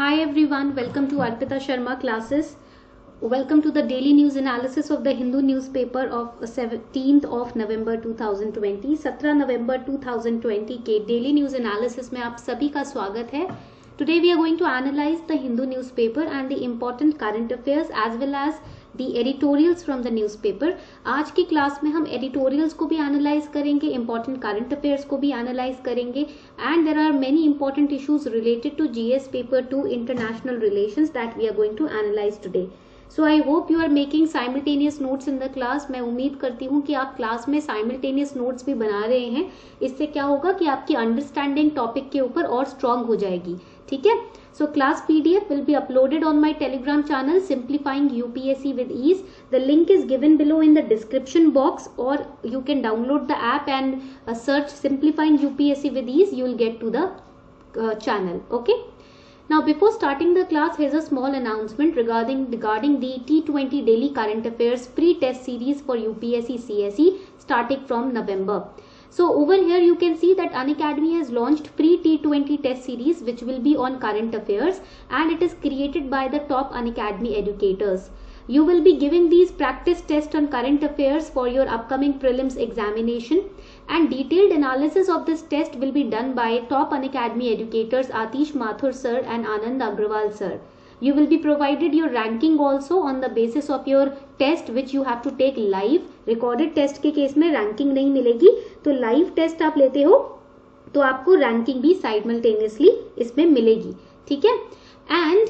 Hi everyone, welcome to Arpita Sharma classes. Welcome to the daily news analysis of the Hindu newspaper of 17th of November 2020. 17 नवंबर 2020 के daily news analysis में आप सभी का स्वागत है. Today we are going to analyze the Hindu newspaper and the important current affairs as well as the editorials from the newspaper. आज की class में हम editorials को भी analyze करेंगे, important current affairs को भी analyze करेंगे, and there are many important issues related to GS paper 2 international relations that we are going to analyze today. So I hope you are making simultaneous notes in the class. मैं उम्मीद करती हूँ कि आप class में simultaneous notes भी बना रहे हैं. इससे क्या होगा कि आपकी understanding topic के ऊपर और strong हो जाएगी. ठीक है? So class PDF will be uploaded on my Telegram channel Simplifying UPSC with Ease. The link is given below in the description box, or you can download the app and search Simplifying UPSC with Ease. You will get to the channel. Okay. Now before starting the class, here's a small announcement regarding the T20 Daily Current Affairs pre-test series for UPSC CSE starting from November. So over here you can see that Unacademy has launched free T20 test series which will be on current affairs, and it is created by the top Unacademy educators. You will be giving these practice tests on current affairs for your upcoming prelims examination, and detailed analysis of this test will be done by top Unacademy educators Atish, Mathur sir and Anand, Agarwal sir. You will be provided your ranking also on the basis of your test which you have to take live. Recorded test के case में ranking नहीं मिलेगी, तो live test आप लेते हो तो आपको ranking भी simultaneously इसमें मिलेगी. ठीक है? And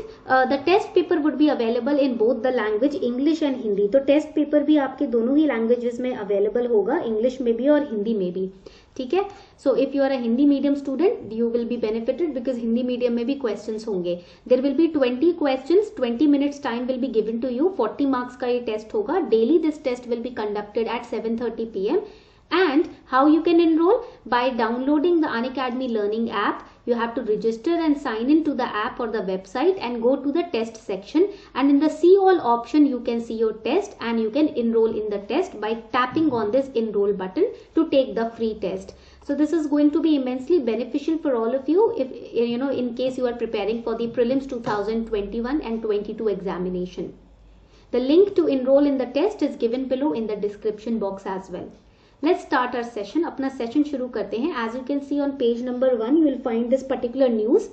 the test paper would be available in both the language English and Hindi. तो test paper भी आपके दोनों ही languages में available होगा, English में भी और हिंदी में भी. ठीक है? So if you are a Hindi medium student, you will be benefited because Hindi medium में भी questions होंगे. There will be 20 questions, 20 minutes time will be given to you. 40 marks का ये test होगा. Daily this test will be conducted at 7:30 p.m. And how you can enroll? By downloading the Unacademy Learning app. You have to register and sign in to the app or the website and go to the test section, and in the see all option you can see your test and you can enroll in the test by tapping on this enroll button to take the free test. So this is going to be immensely beneficial for all of you if you know, in case you are preparing for the prelims 2021 and 22 examination. The link to enroll in the test is given below in the description box as well. Let's start our session. अपना session शुरू करते हैं. As you can see on page number 1, you will find this particular news.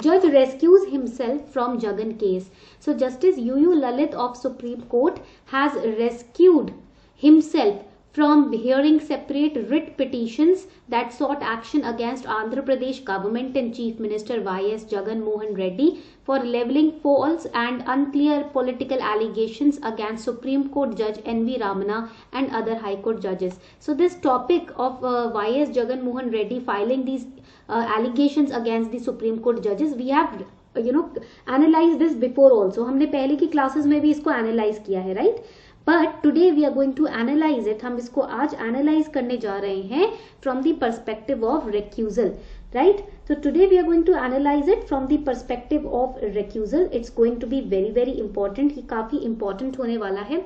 Judge rescues himself from Jagan case. So Justice UU Lalit of Supreme Court has rescued himself from hearing separate writ petitions that sought action against Andhra Pradesh government and Chief Minister Y.S. Jagan Mohan Reddy for levelling false and unclear political allegations against Supreme Court Judge N.V. Ramana and other High Court judges. So this topic of Y.S. Jagan Mohan Reddy filing these allegations against the Supreme Court judges, we have analyzed this before also. हमने पहले की classes में भी इसको analyze किया है, right? But today we are going to analyze it. हम इसको आज analyze करने जा रहे हैं from the perspective of recusal, right? So today we are going to analyze it from the perspective of recusal. It's going to be very very important. ये काफी important होने वाला है.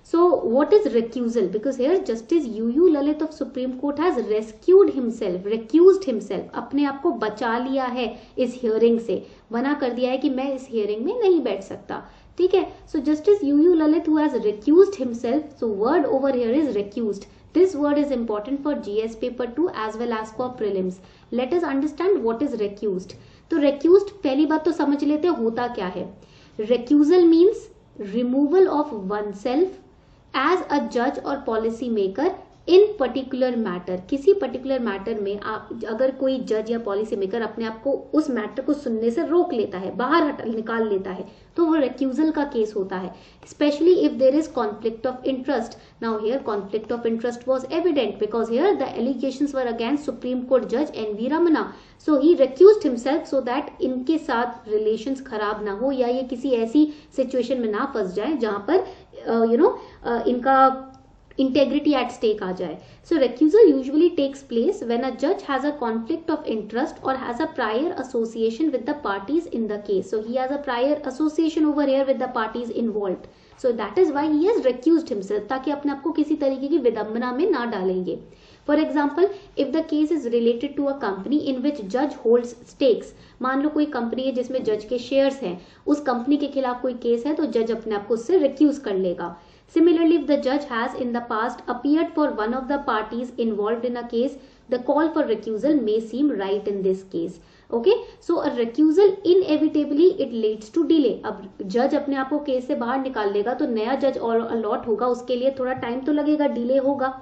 So what is recusal? Because here Justice UU Lalit of Supreme Court has rescued himself, recused himself. अपने आप को बचा लिया है इस hearing से. मना कर दिया है कि मैं इस hearing में नहीं बैठ सकता. ठीक है? So Justice UU Lalit who has recused himself. So word over here is recused. This word is important for GS paper 2 as well as for prelims. Let us understand what is recused. तो recused पहली बात तो समझ लेते हैं होता क्या है. Recusal means removal of oneself as a judge or policy maker in particular matter. किसी particular matter में आप अगर कोई जज या पॉलिसी मेकर अपने आप को उस मैटर को सुनने से रोक लेता है, बाहर निकाल लेता है, तो वो recusal का केस होता है. Especially if there is conflict of interest. Now here conflict of interest was evident because here the allegations were against Supreme Court Judge N.V. Ramana. So he recused himself so that इनके साथ relations खराब ना हो या ये किसी ऐसी situation में ना फंस जाए जहाँ पर इनका integrity at stake आ जाए. So recusal usually takes place when a judge has a conflict of interest or has a prior association with the parties in the case. So he has a prior association over here with the parties involved. So that is why he has recused himself, ताकि अपने आप को किसी तरीके की विडंबना में ना डालेंगे. For example, if the case is related to a company in which जज होल्ड्स स्टेक्स, मान लो कोई कंपनी है जिसमें जज के शेयर्स हैं, उस कंपनी के खिलाफ कोई केस है तो जज अपने आप को उससे रिक्यूज कर लेगा. Similarly, if the judge has in the past appeared for one of the parties involved in a case, the call for recusal may seem right in this case. Okay, so a recusal inevitably it leads to delay. अब जज अपने आप को case से बाहर निकाल लेगा तो नया जज और अलॉट होगा, उसके लिए थोड़ा टाइम तो लगेगा, डिले होगा.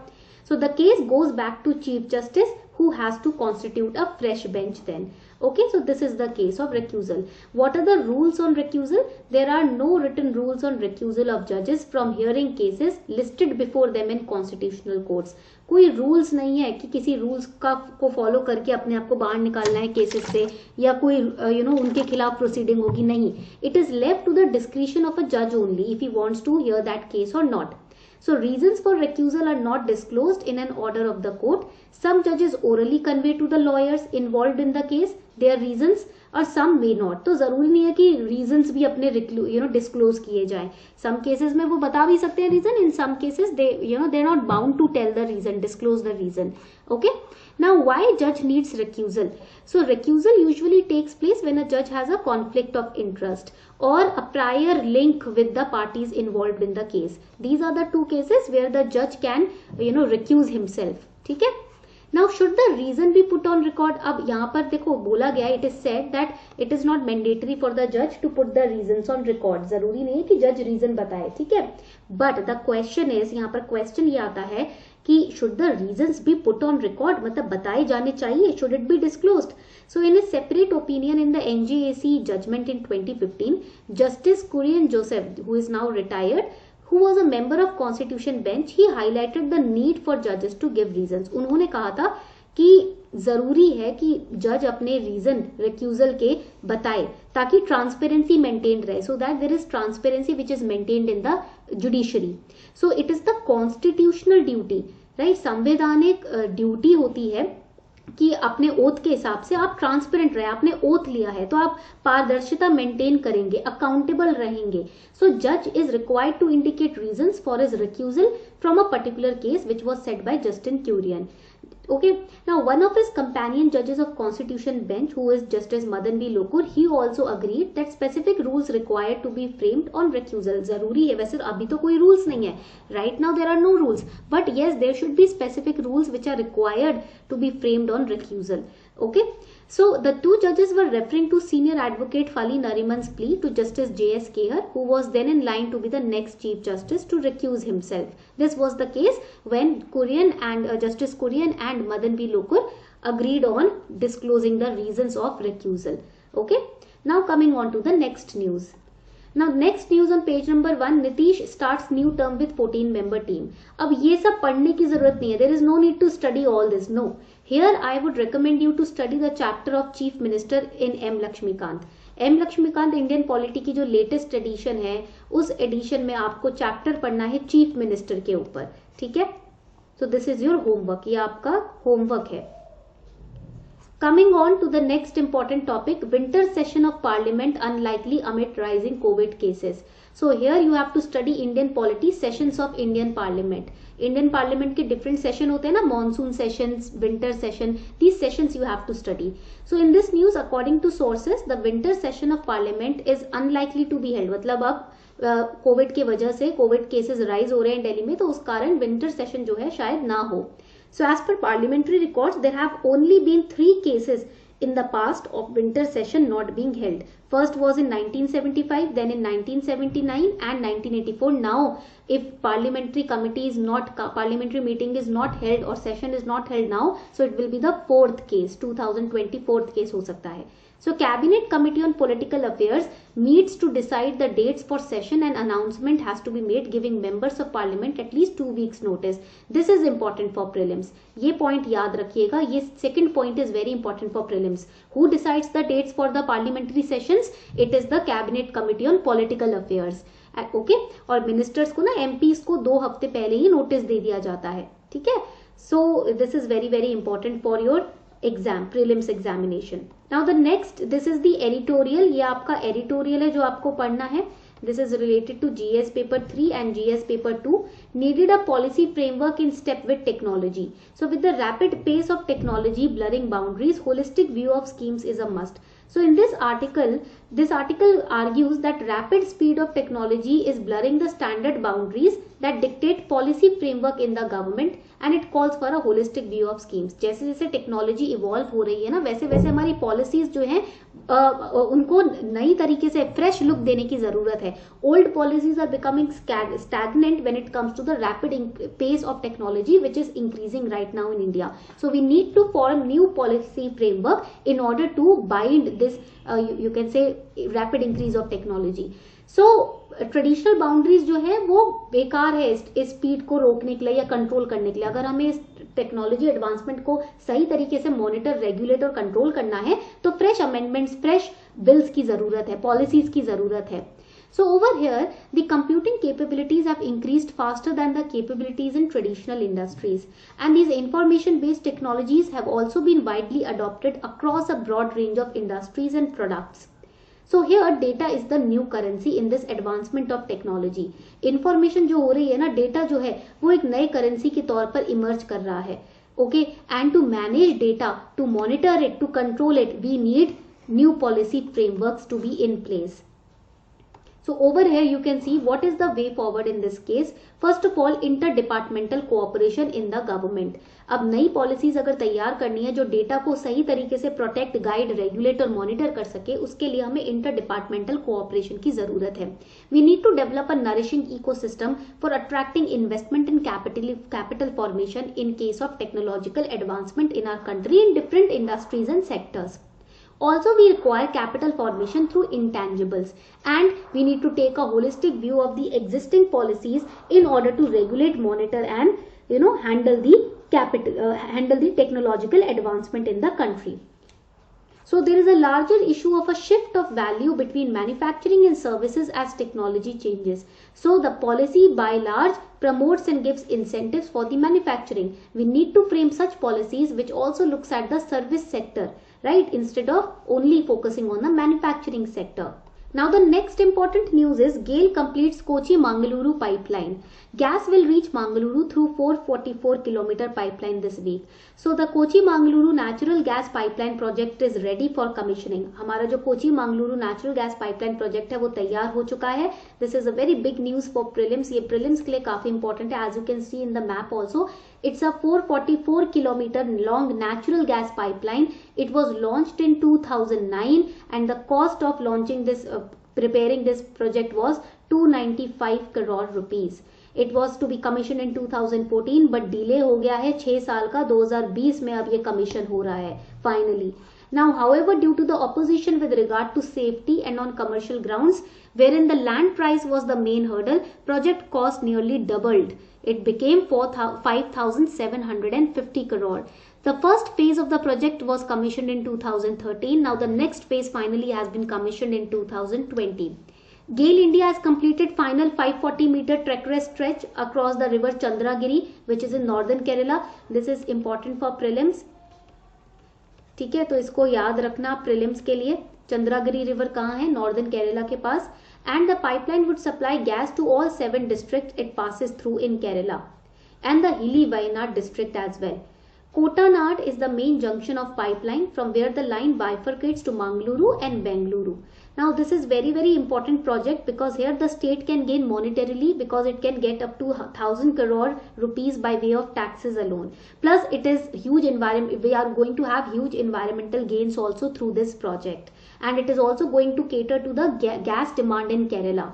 So the case goes back to Chief Justice who has to constitute a fresh bench then. Okay, so this is the case of recusal. What are the rules on recusal? There are no written rules on recusal of judges from hearing cases listed before them in constitutional courts. कोई rules नहीं है कि किसी rules को follow करके अपने आप को बाहर निकालना है केसेस से, या कोई उनके खिलाफ प्रोसीडिंग होगी, नहीं. It is left to the discretion of a जज only if he wants to hear that case और not. So reasons for recusal are not disclosed in an order of the court. Some judges orally convey to the lawyers involved in the case their reasons और some may not. तो जरूरी नहीं है कि reasons भी अपने disclose किए जाएं. Some cases में वो बता भी सकते हैं reason. In some cases they're not bound to tell the reason, disclose the reason. Okay. Now why judge needs recusal? So recusal usually takes place when a judge has a conflict of interest or a prior link with the parties involved in the case. These are the two cases where the judge can recuse himself. ठीक है. Now should the reason be put on record? अब यहाँ पर देखो बोला गया, it is said that it is not mandatory for the judge to put the reasons on record. जरूरी नहीं है कि जज रीजन बताए, ठीक है. But the question is, यहाँ पर क्वेश्चन ये आता है कि should the reasons be put on record, मतलब बताए जाने चाहिए, should it be disclosed? So in a separate opinion in the NJAC judgment in 2015, Justice Kurian Joseph, who is now retired, who was a member of Constitution bench, he highlighted the need for judges to give reasons. उन्होंने कहा था कि जरूरी है कि जज अपने reason recusal के बताए ताकि ट्रांसपेरेंसी मेंटेन रहे, so that there is transparency which is maintained in the judiciary. So it is the constitutional duty, right, संवैधानिक ड्यूटी होती है कि अपने ओथ के हिसाब से आप ट्रांसपेरेंट रहे, आपने ओथ लिया है तो आप पारदर्शिता मेंटेन करेंगे, अकाउंटेबल रहेंगे. सो जज is required to indicate reasons for his recusal from a particular case which was set by justice Kurian. Okay, now one of his companion judges of Constitution bench, who is Justice Madan B. Lokur, he also agreed that specific rules required to be framed on recusal. जरूरी है, वैसे अभी तो कोई rules नहीं है. Right now there are no rules, but yes, there should be specific rules which are required to be framed on recusal. Okay, so the two judges were referring to senior advocate Fali Nariman's plea to Justice J.S. Kehar, who was then in line to be the next Chief Justice, to recuse himself. This was the case when Justice Kurian and Madan B. Lokur agreed on disclosing the reasons of recusal. Okay, now coming on to the next news. Now next news on page number 1, Atish starts new term with 14-member team. अब ये सब पढ़ने की जरूरत नहीं है. There is no need to study all this. No. Here I would recommend you to study the chapter of Chief Minister in M. Lakshmikant. M. Lakshmikant Indian polity की जो लेटेस्ट एडिशन है, उस एडिशन में आपको chapter पढ़ना है chief minister के ऊपर. ठीक है. So this is your homework. ये आपका होमवर्क है. Coming on to the next important topic, winter session of parliament unlikely amid rising COVID cases. So here you have to study Indian polity, sessions of Indian parliament. Indian parliament के different session होते हैं ना, monsoon sessions, winter session, these sessions you have to study. So in this news, according to sources, the winter session of parliament is unlikely to be held. मतलब अब Covid की वजह से Covid cases rise हो रहे हैं दिल्ली में, तो उस कारण विंटर सेशन जो है शायद ना हो. So as per parliamentary records, there have only been 3 cases in the past of winter session not being held. First was in 1975, then in 1979 and 1984. Now, if parliamentary meeting is not held or session is not held now, so it will be the 4th case, 2020 4th case हो सकता है. So Cabinet Committee on Political Affairs meets to decide the dates for session and announcement has to be made giving members of parliament at least 2 weeks notice. This is important for prelims. ये point याद रखिएगा. ये second point is very important for prelims. Who decides the dates for the parliamentary sessions? It is the Cabinet Committee on Political Affairs. Okay? और ministers को ना MPs को 2 हफ्ते पहले ही notice दे दिया जाता है. ठीक है? So this is very very important for your exam, prelims examination. Now the next, this is the editorial. ये आपका एडिटोरियल है जो आपको पढ़ना है. this is related to GS paper 3 and GS paper 2, needed a policy framework in step with technology. So with the rapid pace of technology blurring boundaries, holistic view of schemes is a must. So in this article argues that rapid speed of technology is blurring the standard boundaries that dictate policy framework in the government, and it calls for a holistic view of schemes. जैसे जैसे technology evolve हो रही है ना, वैसे वैसे हमारी policies जो हैं उनको नई तरीके से फ्रेश लुक देने की जरूरत है. Old policies are becoming stagnant when it comes to the rapid pace of technology which is increasing right now in India. So we need to form new policy framework in order to bind this you can say rapid increase of technology. So traditional boundaries जो है वो बेकार है इस speed को रोकने के लिए या कंट्रोल करने के लिए. अगर हमें इस टेक्नोलॉजी एडवांसमेंट को सही तरीके से मॉनिटर, रेगुलेट और कंट्रोल करना है तो फ्रेश अमेंडमेंट्स, फ्रेश बिल्स की जरूरत है, पॉलिसीज की जरूरत है. So over here, the computing capabilities have increased faster than the capabilities in traditional industries, and these information-based technologies have also been widely adopted across a broad range of industries and products. So here, data is the new currency in this advancement of technology. Information जो हो रही है ना, data जो है वो एक नए currency के तौर पर emerge कर रहा है. Okay, and to manage data, to monitor it, to control it, we need new policy frameworks to be in place. So over here you can see what is the way forward in this case. First of all, interdepartmental cooperation in the government. अब नई policies अगर तैयार करनी है जो data को सही तरीके से प्रोटेक्ट, गाइड, रेगुलेट और मॉनिटर कर सके, उसके लिए हमें इंटर डिपार्टमेंटल कोऑपरेशन की जरूरत है. We need to develop a nourishing ecosystem for attracting investment in capital formation in case of technological advancement in our country in different industries and sectors. Also, we require capital formation through intangibles, and we need to take a holistic view of the existing policies in order to regulate, monitor, and handle the technological advancement in the country. So there is a larger issue of a shift of value between manufacturing and services as technology changes. So the policy by large promotes and gives incentives for the manufacturing. We need to frame such policies which also looks at the service sector, right, instead of only focusing on the manufacturing sector. Now the next important news is GAIL completes Kochi-Mangaluru pipeline. Gas will reach Mangaluru through 444 km pipeline this week. So the Kochi-Mangaluru natural gas pipeline project is ready for commissioning. हमारा जो Kochi-Mangaluru natural gas pipeline project है वो तैयार हो चुका है. This is a very big news for prelims. ये prelims के लिए काफी important है. As you can see in the map also, it's a 444 km long natural gas pipeline. It was launched in 2009 and the cost of launching this preparing this project was 295 crore rupees. It was to be commissioned in 2014 but delay हो गया है 6 साल का. 2020 में अब ये commission हो रहा है finally. Now, however, due to the opposition with regard to safety and on commercial grounds, wherein the land price was the main hurdle, project cost nearly doubled. It became 5,750 crore. The first phase of the project was commissioned in 2013. Now the next phase finally has been commissioned in 2020. GAIL India has completed final 540-meter treacherous stretch across the river Chandragiri, which is in northern Kerala. This is important for prelims. ठीक है, तो इसको याद रखना prelims के लिए. Chandragiri river कहाँ है? नॉर्दर्न केरला के पास. And the pipeline would supply gas to all 7 districts it passes through in Kerala and the hilly Wayanad district as well. Kotanad is the main junction of pipeline from where the line bifurcates to Mangaluru and Bengaluru. Now this is very important project because here the state can gain monetarily because it can get up to 1,000 crore rupees by way of taxes alone. Plus it is huge environment. We are going to have huge environmental gains also through this project, and it is also going to cater to the gas demand in Kerala.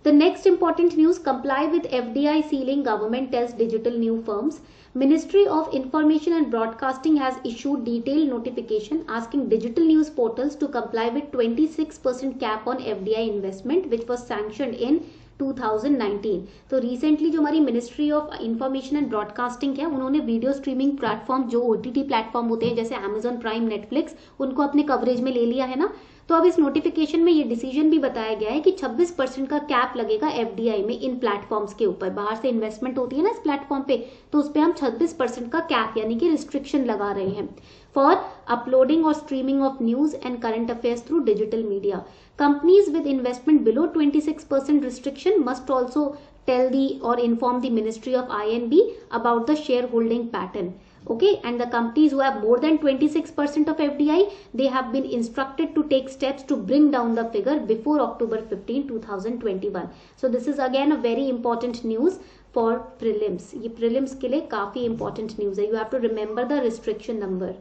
The next important news: comply with FDI ceiling, government tells digital new firms. Ministry of Information and Broadcasting has issued detailed notification asking digital news portals to comply with 26% cap on FDI investment which was sanctioned in 2019. तो recently जो हमारी ministry of information and broadcasting है उन्होंने video streaming platform जो OTT platform होते हैं जैसे Amazon prime, Netflix, उनको अपने कवरेज में ले लिया है ना. तो अब इस नोटिफिकेशन में ये डिसीजन भी बताया गया है कि 26% का कैप लगेगा एफडीआई में इन प्लेटफॉर्म्स के ऊपर। बाहर से इन्वेस्टमेंट होती है ना इस प्लेटफॉर्म पे, तो उस पर हम 26% का कैप यानी कि रिस्ट्रिक्शन लगा रहे हैं फॉर अपलोडिंग और streaming of news and current affairs through digital media. Companies with investment below 26% restriction must also tell the or inform the Ministry of INB about the shareholding pattern. Okay, and the companies who have more than 26% of FDI, they have been instructed to take steps to bring down the figure before October 15, 2021. So this is again a very important news for prelims. ये prelims के लिए काफी important news है. You have to remember the restriction number.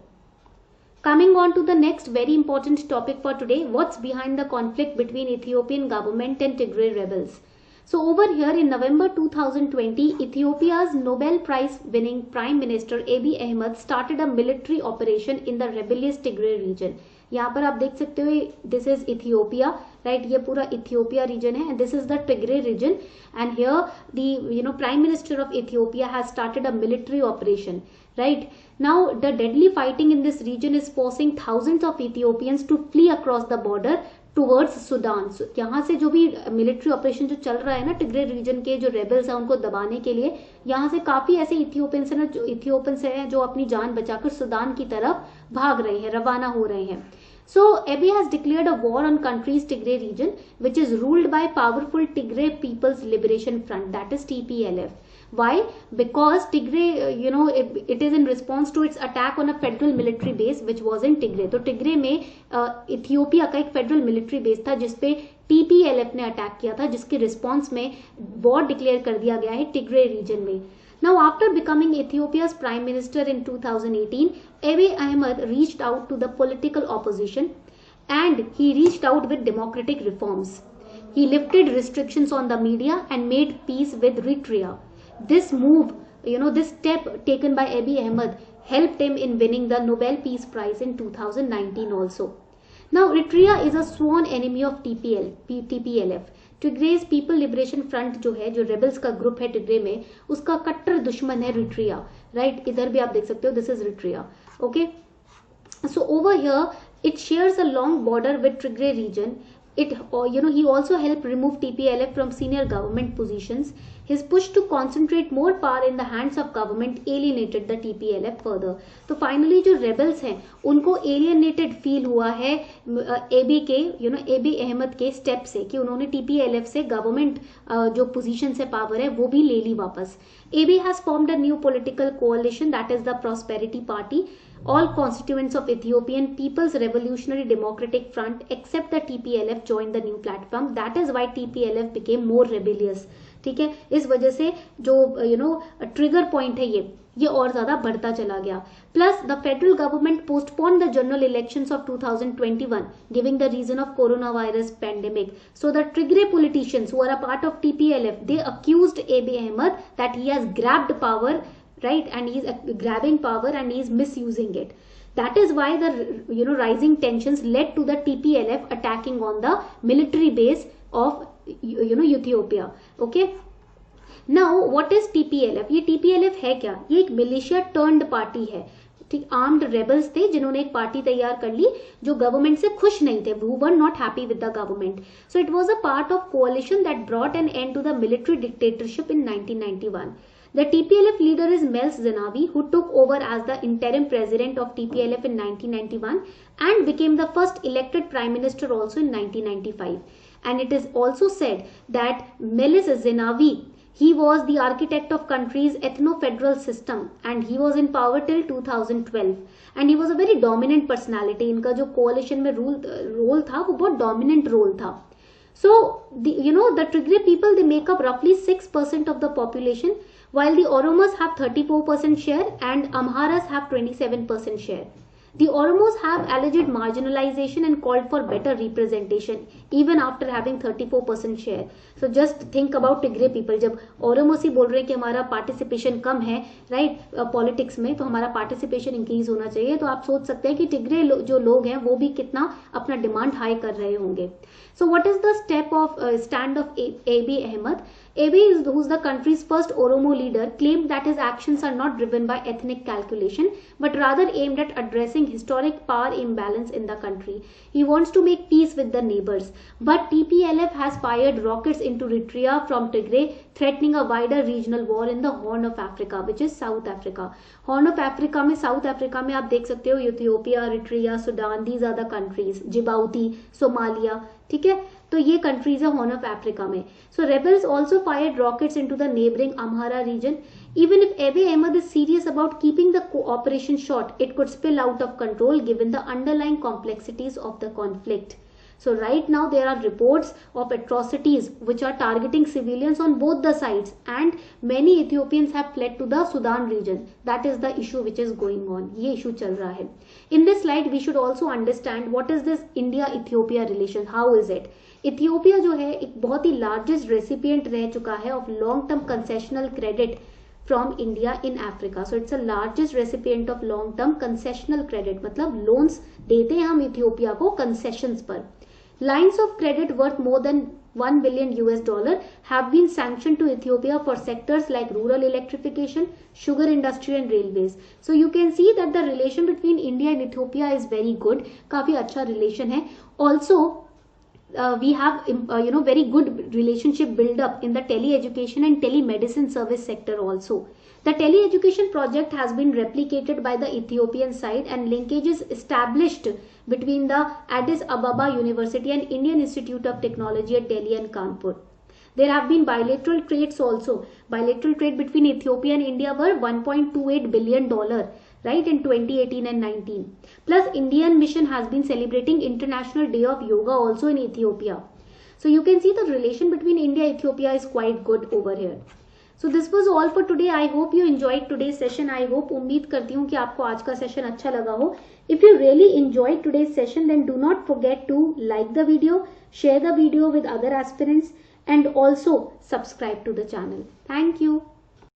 Coming on to the next very important topic for today, what's behind the conflict between Ethiopian government and Tigray rebels? So over here in November 2020, Ethiopia's Nobel Prize winning Prime Minister Abiy Ahmed started a military operation in the rebellious Tigray region. यहाँ पर आप देख सकते हो this is Ethiopia, right? ये पूरा Ethiopia region है and this is the Tigray region, and here the Prime Minister of Ethiopia has started a military operation, right? Now the deadly fighting in this region is forcing thousands of Ethiopians to flee across the border towards Sudan. यहाँ से जो भी military operation जो चल रहा है ना Tigray reason के जो रेबल्स हैं उनको दबाने के लिए, यहाँ से काफी ऐसे इथियोपियंस हैं जो अपनी जान बचाकर सुडान की तरफ भाग रहे हैं, रवाना हो रहे हैं। So Abiy has declared a war on country's Tigray region, which is ruled by powerful Tigray People's Liberation Front, that is TPLF. Why? Because Tigray, it is in response to its attack on a federal military base which was in Tigray. तो Tigray में Ethiopia का एक federal military base था जिसपे TPLF ने attack किया था, जिसके रिस्पॉन्स में वॉर डिक्लेयर कर दिया गया है टिग्रे रीजन में। Now, after becoming Ethiopia's Prime Minister in 2018, Abiy Ahmed reached out to the political opposition and he reached out with democratic reforms. He lifted restrictions on the media and made peace with Eritrea. This move, this step taken by Abiy Ahmed helped him in winning the Nobel Peace Prize in 2019 also. Now, Eritrea is a sworn enemy of TPLF. Tigray people liberation front जो है, जो rebels का group है Tigray में, उसका कट्टर दुश्मन है इरिट्रिया, राइट? इधर भी आप देख सकते हो, this is Eritrea. Okay, so over here it shares a long border with Tigray reason. He also helped remove TPLF from senior government positions. His push to concentrate more power in the hands of government alienated the TPLF further. तो finally जो rebels हैं उनको alienated feel हुआ है AB Ahmad के step से कि उन्होंने TPLF से गवर्नमेंट जो पोजीशन से पावर है वो भी ले ली वापस. AB has formed a new political coalition, that is the Prosperity Party. All constituents of Ethiopian People's Revolutionary Democratic Front except the TPLF joined the new platform. That is why TPLF became more rebellious. ठीक है, इस वजह से जो trigger point है ये और ज्यादा बढ़ता चला गया. Plus the federal government postpone the general elections of 2021 giving the reason of corona virus pandemic. So the Tigray politicians who are a part of TPLF, they accused Abiy Ahmed that he has grabbed power, right, and he is grabbing power and he is misusing it. That is why the rising tensions led to the TPLF attacking on the military base of Ethiopia. Okay. Now what is TPLF? ये TPLF है क्या? ये एक militia turned party है. ठीक, armed rebels थे जिन्होंने एक पार्टी तैयार कर ली जो गवर्नमेंट से खुश नहीं थे, who were not happy with the government. So it was a part of coalition that brought an end to the military dictatorship in 1991. The TPLF leader is Meles Zenawi, who took over as the interim president of TPLF in 1991 and became the first elected prime minister also in 1995. And it is also said that Meles Zenawi, he was the architect of country's ethno-federal system and he was in power till 2012. And he was a very dominant personality. इनका जो coalition में role था वो बहुत dominant role था. So, the Tigray people, they make up roughly 6% of the population, while the Oromos have 34% share and Amharas have 27% share. The Oromos have alleged marginalization and called for better representation even after having 34% share. So just think about Tigray people. जब Oromos ही बोल रहे हैं कि हमारा participation कम है, right, politics में, तो हमारा participation increase होना चाहिए, तो आप सोच सकते हैं कि टिग्रे जो लोग हैं वो भी कितना अपना डिमांड हाई कर रहे होंगे. So what is the stand of Abiy Ahmed? Abiy, who's the country's first Oromo leader, claimed that his actions are not driven by ethnic calculation, but rather aimed at addressing historic power imbalance in the country. He wants to make peace with the neighbors. But TPLF has fired rockets into Eritrea from Tigray, threatening a wider regional war in the Horn of Africa, which is South Africa. Horn of Africa में, South Africa में आप देख सकते हो Ethiopia, Eritrea, Sudan, these are the countries, Djibouti, Somalia, ठीक है, तो ये countries है Horn of Africa में. So rebels also fired rockets into the neighboring Amhara region. Even if Abiy Ahmed is serious about keeping the cooperation short, it could spill out of control given the underlying complexities of the conflict. So right now there are reports of atrocities which are targeting civilians on both the sides, and many Ethiopians have fled to the Sudan region. That is the issue which is going on. ये issue चल रहा है. In this slide we should also understand what is this India-Ethiopia relation. How is it? Ethiopia जो है एक बहुत ही largest recipient रह चुका है of long-term concessional credit from India in Africa. So it's the largest recipient of long-term concessional credit. मतलब loans देते हैं हम Ethiopia को concessions पर. Lines of credit worth more than $1 billion have been sanctioned to Ethiopia for sectors like rural electrification, sugar industry and railways. So you can see that the relation between India and Ethiopia is very good. काफी अच्छा relation है. Also, we have very good relationship build up in the tele-education and telemedicine service sector also. The tele-education project has been replicated by the Ethiopian side and linkages established between the Addis Ababa University and Indian Institute of Technology at Delhi and Kanpur. There have been bilateral trades also. Bilateral trade between Ethiopia and India were $1.28 billion, right, in 2018 and 19. Plus, Indian mission has been celebrating International Day of Yoga also in Ethiopia. So you can see the relation between India and Ethiopia is quite good over here. So this was all for today. I hope you enjoyed today's session. I hope, उम्मीद करती हूँ कि आपको आज का session अच्छा लगा हो. If you really enjoyed today's session, then do not forget to like the video, share the video with other aspirants, and also subscribe to the channel. Thank you.